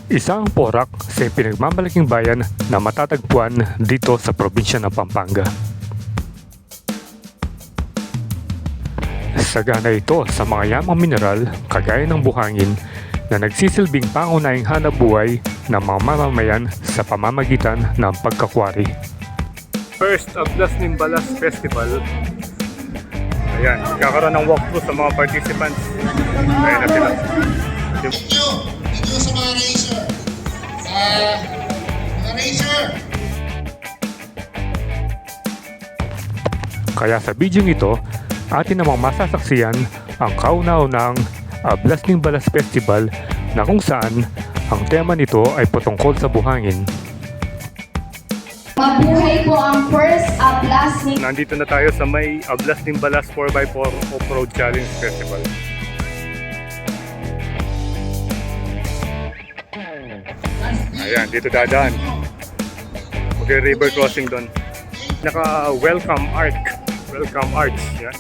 Isang porak sa pinagmamalaking bayan na matatagpuan dito sa probinsya ng Pampanga. Sagana ito sa mga yamang mineral kagaya ng buhangin na nagsisilbing pangunahing hanapbuhay ng mga mamamayan sa pamamagitan ng pagkakwari. First of Las Nimbalas Festival. Ayan, kakaroon ng walkthrough sa mga participants. Ayan na sila. Dito sa mga racer. Mga racer. Kaya sa video ito, atin namang masasaksiyan ang kauna-unang Las Nimbalas Festival na kung saan ang tema nito ay patungkol sa buhangin. Mabuhay po ang first Las Nimbalas. Nandito na tayo sa may Las Nimbalas 4x4 Off-Road Challenge Festival. Ayan, dito dadaan. Mag-river crossing doon. Naka-welcome arch. Welcome arch. Yan.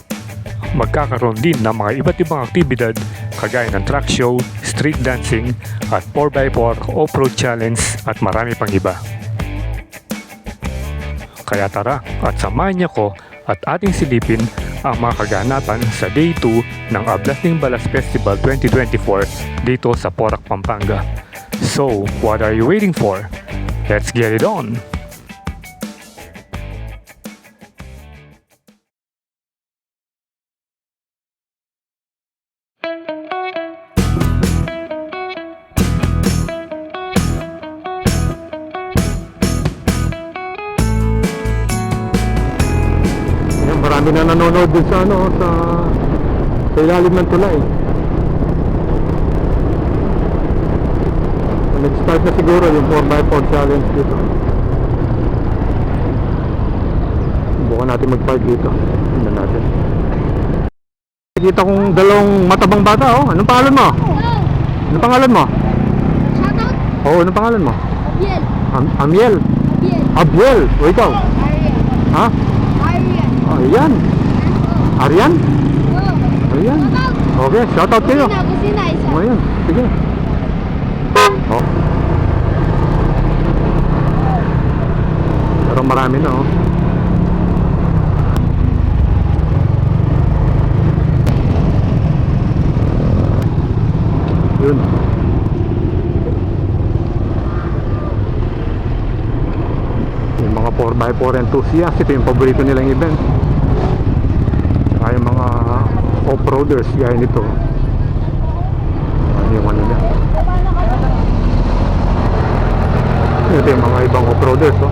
Magkakaroon din ng mga iba't ibang aktibidad kagaya ng track show, street dancing, at 4x4 off-road challenge at marami pang iba. Kaya tara at samahan niyo ko at ating silipin ang mga kaganapan sa Day 2 ng Las Nimbalas Festival 2024 dito sa Porac, Pampanga. So, what are you waiting for? Let's get it on! Marami na nanonood din sa sa ilalim ng tulay. Nag-start na siguro yung 4x4 challenge dito. Bukan natin mag-park dito. Tingnan natin. Nakikita kong dalawang matabang bata, oh. Anong pangalan mo? Anong pangalan mo? Shoutout? Oo, anong pangalan mo? Abiel. Amiel? Abiel. Abiel? O ikaw? Arian. Ha? Arian. Oh, Ayan. Arian? Oh. Ayan. Shoutout. Okay, shoutout kayo. Kusina isa. O ayan, sige. Oh. Pero marami na, oh. Yun. Yung mga 4x4 enthusiast, ito yung paborito nilang event. Saka yung mga off-roaders gaya nito. Ano yung ano niya. Ito yung mga ibang off-roaders, oh.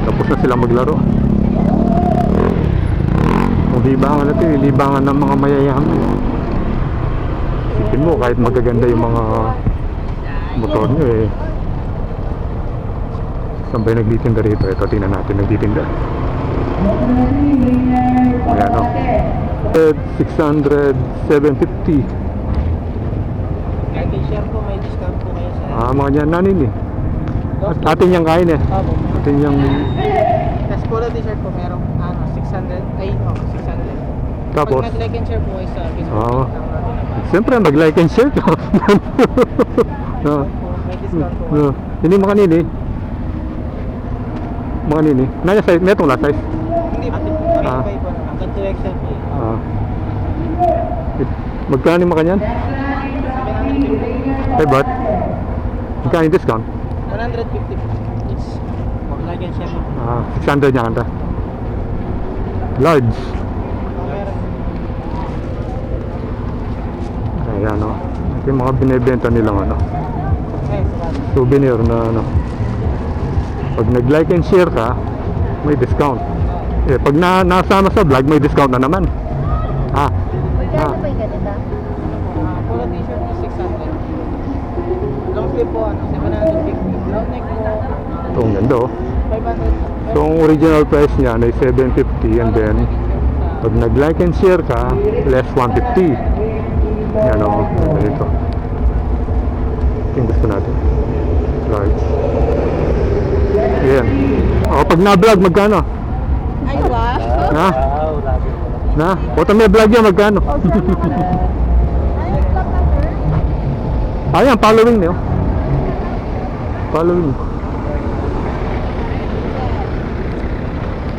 Tapos na silang maglaro. Ang libangan na ito, yung libangan ng mga mayayaman. Isipin mo, kahit magaganda yung mga motor nyo, eh. Saan ba yung nagtitinda rito? Ito, tingnan natin nagtitinda. Ayan, oh. 600, 750. Share po, may discount po kayo sa... Mga yan nanin eh. Atin yung kain eh. Opo. Atin yung... Tapos polo t-shirt po, merong 600. Ay, 600. Tapos? Pag nag-like and share po kayo sa Facebook. Oo. Siyempre, mag-like and share ka. No. May discount po. No. Hindi mga nini. Mga nini. Naya size, metong la size. Hindi po. Marami po. Hanggang 2XL po. Magkano yung mga kanyan? 750. Ay, ba't? Magkano yung discount? 150 po. It's mag-like and share po. 600 niya kanta. Large. Meron. Ayan, no. Ito yung mga binibenta nilang ano. Okay, salamat. Souvenir na ano. Pag nag-like and share ka, may discount. Eh, pag nasama sa vlog, may discount na naman. Magkano ba yung ganito? Polo t-shirt po 600. Long sleeve po, 750. Long neck po, Ito, ang ganda, oh. 500. So, ang original price niya ay 750 and then pag nag-like and share ka, less 150. Yan, oh. Ito. Ito yung gusto natin. Large. Ayan. O, pag na-vlog, magkano? Ay, wow. Ha? Na? O, may vlog yan, magkano? Ano yung vlog number? Ayan, following niyo. Following.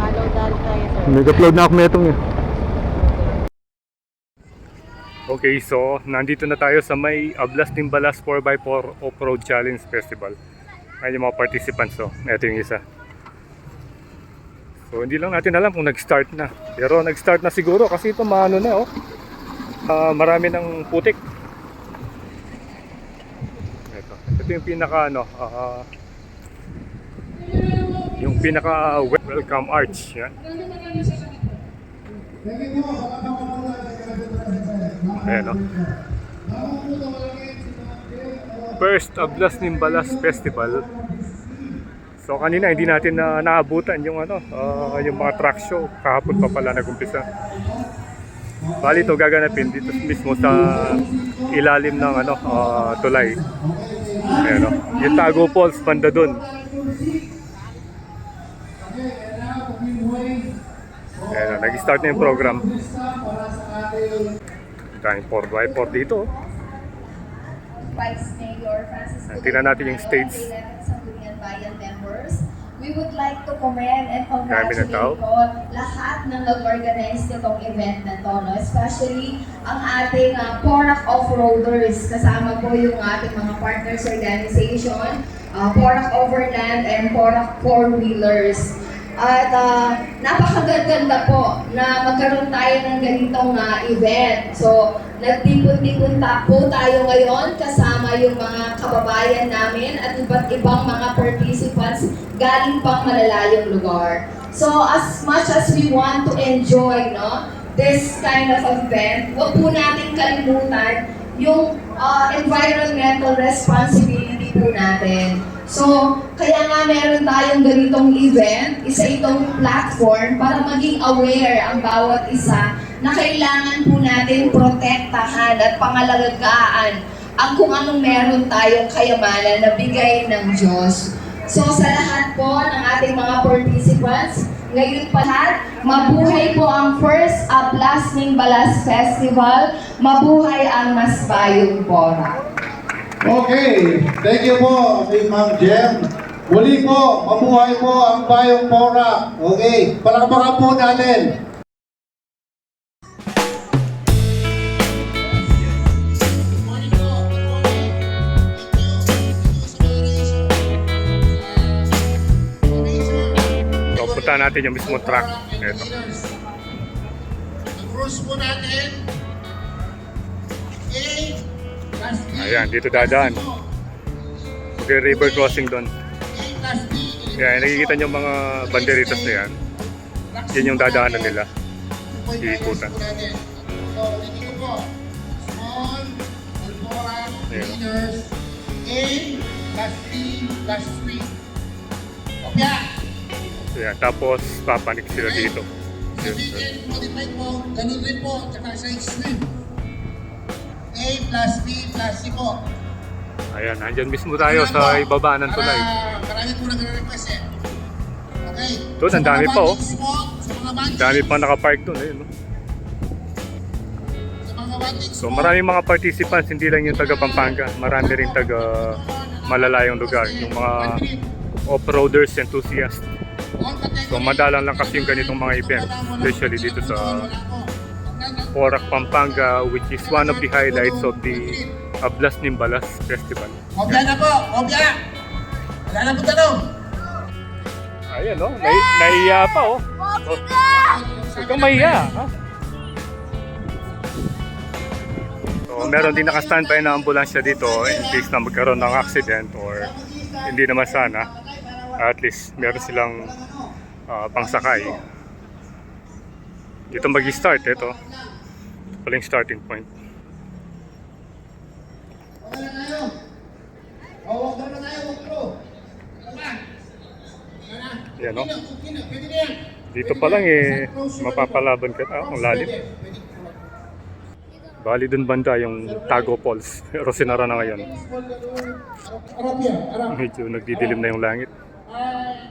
Follow dali tayo, sir. Nag-upload na ako metong eh. Okay, so nandito na tayo sa may Ablas Timbalas 4x4 Off-Road Challenge Festival. Ayan yung mga participants, so ito yung isa. So hindi lang natin alam kung nag-start na. Pero nag-start na siguro kasi ito maano na oh. Marami ng putik. Ito yung pinaka ano, yung pinaka welcome arch, yan. Ayan o. First Ablas Timbalas Festival. So kanina hindi natin naabutan yung ano, yung mga track show. Kahapon pa pala nag-umpisa. Bali ito gaganapin dito mismo sa ilalim ng ano, tulay. Ayan o. Yung Tago Falls banda dun. Ayan o, nag-start na yung program. Daming 4x4 dito. Vice Mayor Francis Tingnan natin yung stage. Sangguniang Bayan members. We would like to commend and Dami na congratulate tao. po lahat ng nag-organize nitong event na to, no? Especially ang ating Porac Off-Roaders. Kasama po yung ating mga partners organization, Porac Overland and Porac Four-Wheelers. At napakaganda po na magkaroon tayo ng ganitong event. So, nagtipon-tipon po tayo ngayon kasama yung mga kababayan namin at iba't ibang mga participants galing pang malalayong lugar. So, as much as we want to enjoy this kind of event, huwag po natin kalimutan yung environmental responsibility po natin. So, kaya nga meron tayong ganitong event, isa itong platform para maging aware ang bawat isa na kailangan po natin protektahan at pangalagaan ang kung anong meron tayong kayamanan na bigay ng Diyos. So, sa lahat po ng ating mga participants, ngayon pa lahat, mabuhay po ang first Ablas Timbalas Festival, mabuhay ang Masbayong Porac. Okay, thank you po kay Ma'am Jem. Muli po, mabuhay po ang Bayong Porac. Okay, palakpakan po natin. So punta natin yung mismo track. Ito. Ang rules po natin, Ayan, dito dadaan. Okay, river crossing doon. Kaya nakikita nyo mga banderitas na yan. Yan yung dadaanan nila. Iikutan. So, dito po. Small, Porac, Ayan. leaders, A, plus B, plus 3. Okay. Ayan, tapos papanik sila dito. Sabihin, modify po, ganun rin po, tsaka sa extreme. A plus B plus C po. Ayan, nandyan mismo tayo sa ibaba ng tulay. Marami po nagre-request eh. Okay. Doon, ang dami pa oh. Sa mga bandits, Dami pa nakapark doon. Ayun, no? sa mga bandits So maraming mga participants, hindi lang yung taga Pampanga. Marami rin taga malalayong lugar. Yung mga off-roaders, enthusiasts. So madalang lang kasi yung ganitong mga event. Especially dito sa Porac, Pampanga, which is one of the highlights of the Ablas Timbalas Festival. Obya na po, obya! Wala na po tanong. Ayan, no? Naiya pa, oh. Huwag kang mahiya, ha? So, meron din naka-standby na ambulansya dito in case na magkaroon ng accident or hindi naman sana. At least, meron silang pangsakay. Dito mag-start, ito. Paling starting point. Okay na tayo. Huwag na tayo, huwag bro. Yan, no? Okay na, pwede na yan. Dito pa lang eh, mapapalaban ka. Ang lalim. Bali dun banda yung Tago Falls. Pero sinara na ngayon. Arap yan, arap. Medyo nagdidilim na yung langit.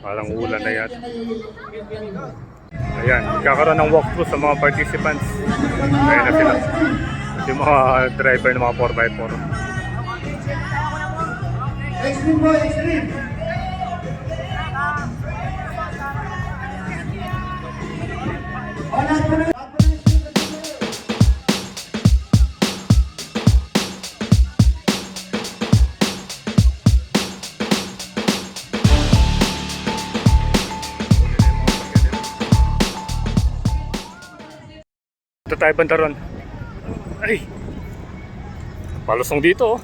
Parang ulan na yata. Ayan, kakaroon ng walkthrough sa mga participants. Ayan na sila. Yung mga driver ng mga 4x4. Extreme po, extreme. O, lahat po na. Ito tayo bandaron. Ay! Palusong dito oh.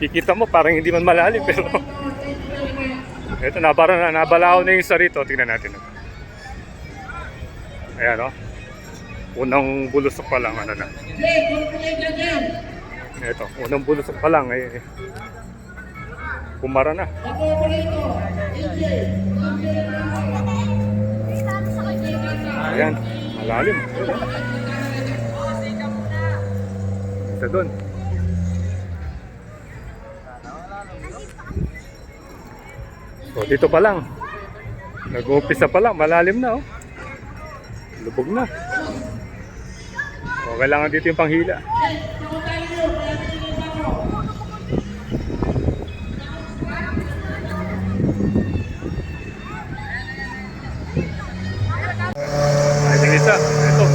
Kikita mo parang hindi man malalim pero ito na parang nabalaw na yung isa rito. Tingnan natin. Ayan oh. Unang bulusok pa lang ano na. Ito, unang bulusok pa lang eh. Kumara na. Ayan, malalim. Isa doon. So dito pa lang. Nag-uumpisa pa lang, malalim na oh. Lubog na. So kailangan dito yung panghila. Ay, yung isa. Ito.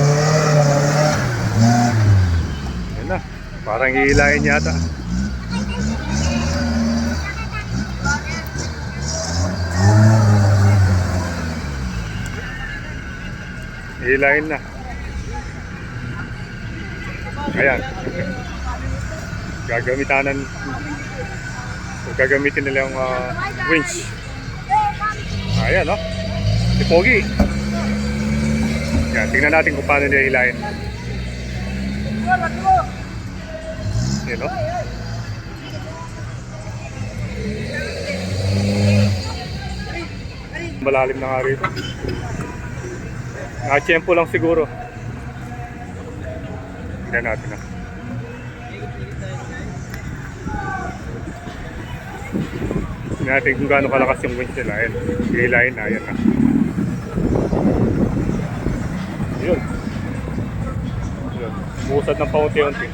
Ayan na. Parang hihilahin yata. Hihilahin na. Ayan. Gagamitin nila yung winch. Ayan, no? Si Pogi. Yan, tingnan natin kung paano nila hilahin. Yan, no? Malalim na nga rito. Nakachempo lang siguro. Tingnan natin na. Tingnan natin kung gaano kalakas yung winch nila. Ayan, hihilahin na. Ayan na. Yun. Yun. Musad ng paunti-unti.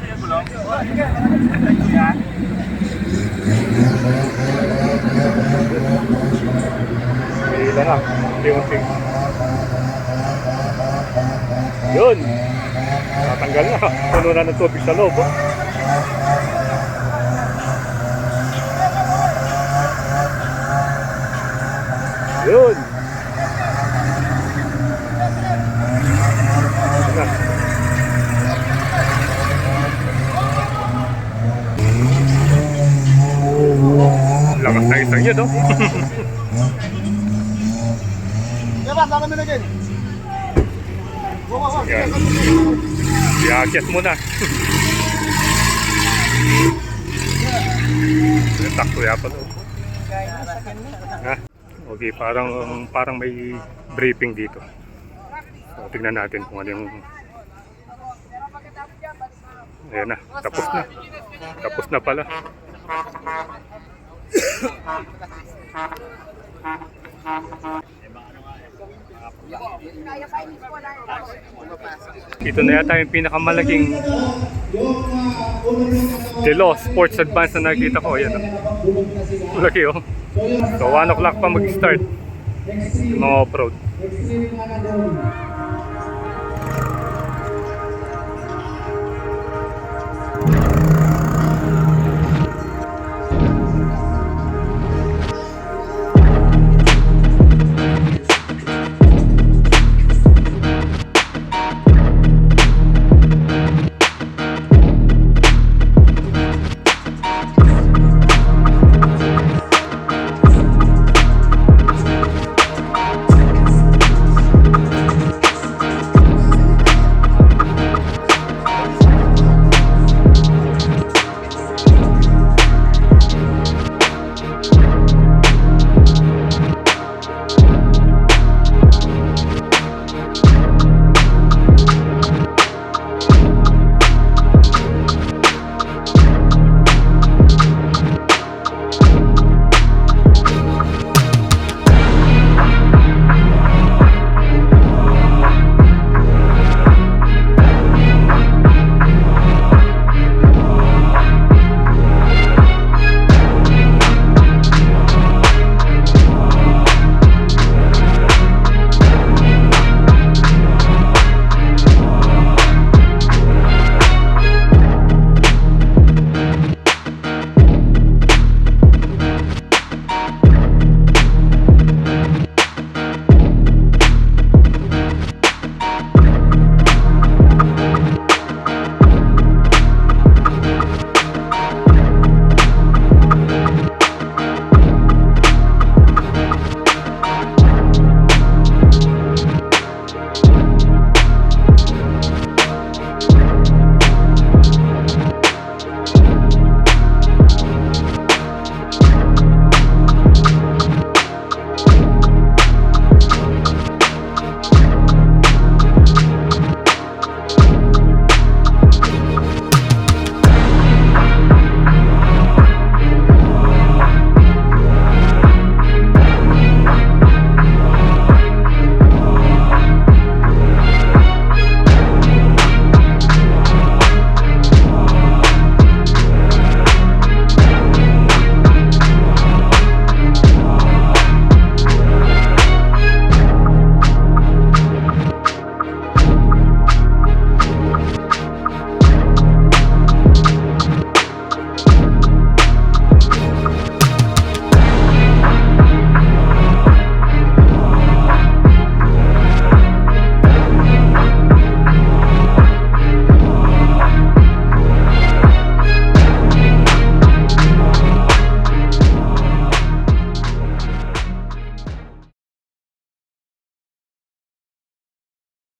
Hila na. Paunti-unti. Yun. Natanggal na. Puno na ng tubig sa loob. Oh. Yun. Na. Lakas na isang yun, no? Yan. I-akyat muna. Takto yapa to. Ha? Okay, parang may briefing dito. So, tignan natin kung ano yung... Ayan na, tapos na. Tapos na pala. Ito na yata yung pinakamalaking Delo Sports Advance na nakita ko. Ayan, oh. Malaki oh. So 1 o'clock pa mag-start yung mga off-road.